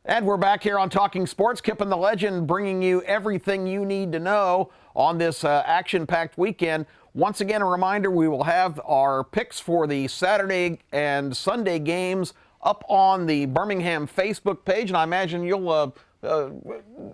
And we're back here on Talking Sports. Kip and the Legend bringing you everything you need to know on this action-packed weekend. Once again, a reminder, we will have our picks for the Saturday and Sunday games up on the Birmingham Facebook page, and I imagine you'll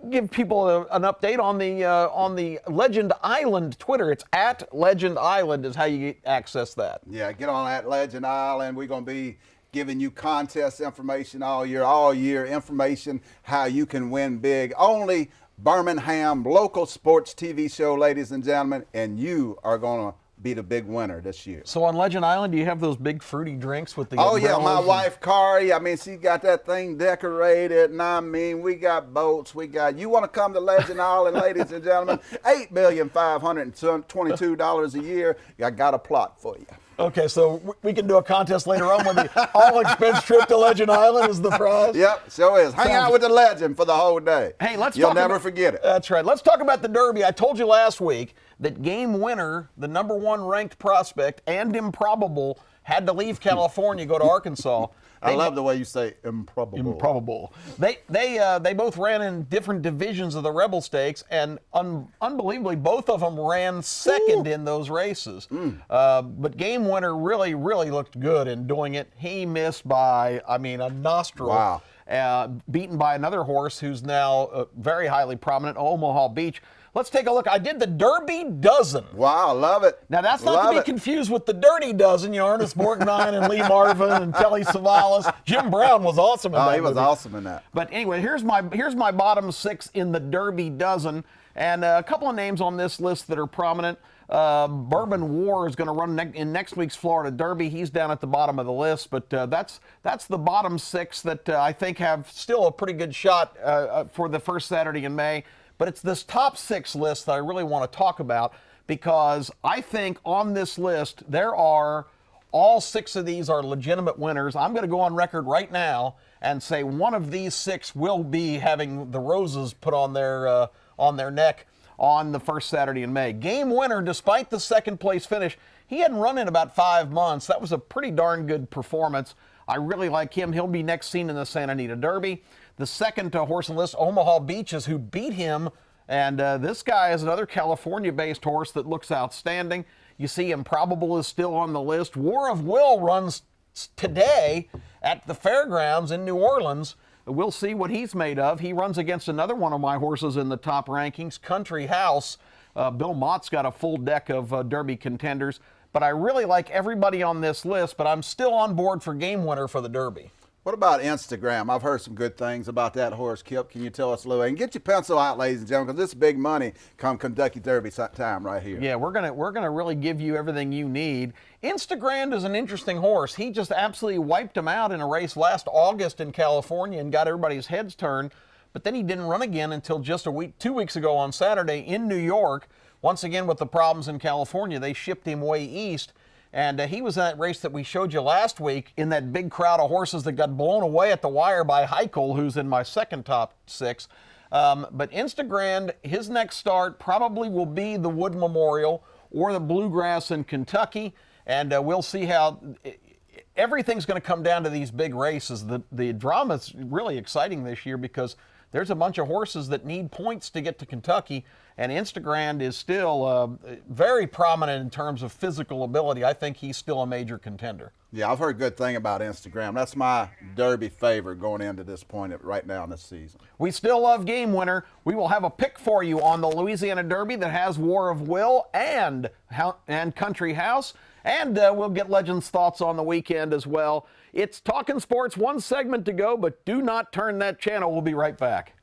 give people an update on the Legend Island Twitter. It's at Legend Island is how you access that. Yeah, get on at Legend Island. We're going to be giving you contest information all year information, how you can win big. Only Birmingham local sports TV show, ladies and gentlemen, and you are going to be the big winner this year. So on Legend Island, do you have those big fruity drinks with the yeah, my wife, Kari, she got that thing decorated, and we got boats, you want to come to Legend Island, ladies and gentlemen, $8,522 a year, I got a plot for you. Okay, so we can do a contest later on with the all-expense trip to Legend Island is the prize? Yep, sure is. Hang out with the Legend for the whole day. Hey, You'll never forget it. That's right. Let's talk about the Derby. I told you last week that game winner, the number one ranked prospect, and improbable, had to leave California, go to Arkansas. I love the way you say improbable. Improbable. They both ran in different divisions of the Rebel Stakes, and unbelievably, both of them ran second in those races. But Game Winner really looked good in doing it. He missed by, a nostril. Wow. Beaten by another horse who's now very highly prominent, Omaha Beach. Let's take a look. I did the Derby Dozen. Wow, love it. Now, that's not to be confused with the Dirty Dozen. Ernest Borgnine and Lee Marvin and Telly Savalas. Jim Brown was awesome in that. He was awesome in that. But anyway, here's my bottom six in the Derby Dozen. And a couple of names on this list that are prominent. Bourbon War is going to run in next week's Florida Derby. He's down at the bottom of the list, but that's the bottom six that I think have still a pretty good shot for the first Saturday in May. But it's this top six list that I really want to talk about, because I think on this list all six of these are legitimate winners. I'm going to go on record right now and say one of these six will be having the roses put on their neck on the first Saturday in May. Game Winner, despite the second place finish, he hadn't run in about 5 months. That was a pretty darn good performance. I really like him. He'll be next seen in the Santa Anita Derby. The second horse on the list, Omaha Beaches, who beat him. And this guy is another California-based horse that looks outstanding. You see Improbable is still on the list. War of Will runs today at the fairgrounds in New Orleans. We'll see what he's made of. He runs against another one of my horses in the top rankings, Country House. Bill Mott's got a full deck of Derby contenders. But I really like everybody on this list, but I'm still on board for Game Winner for the Derby. What about Instagram? I've heard some good things about that horse, Kip. Can you tell us a little? And get your pencil out, ladies and gentlemen, because this is big money come Kentucky Derby time right here. Yeah, we're gonna really give you everything you need. Instagram is an interesting horse. He just absolutely wiped him out in a race last August in California and got everybody's heads turned. But then he didn't run again until just 2 weeks ago on Saturday in New York. Once again, with the problems in California, they shipped him way east. And he was in that race that we showed you last week in that big crowd of horses that got blown away at the wire by Heichel, who's in my second top six. But Instagram, his next start probably will be the Wood Memorial or the Bluegrass in Kentucky. And we'll see how everything's going to come down to these big races. The drama's really exciting this year because there's a bunch of horses that need points to get to Kentucky, and Instagram is still very prominent in terms of physical ability. I think he's still a major contender. Yeah, I've heard good thing about Instagram. That's my Derby favorite going into this point right now in this season. We still love Game Winner. We will have a pick for you on the Louisiana Derby that has War of Will and Country House, and we'll get Legend's thoughts on the weekend as well. It's Talking Sports, one segment to go, but do not turn that channel. We'll be right back.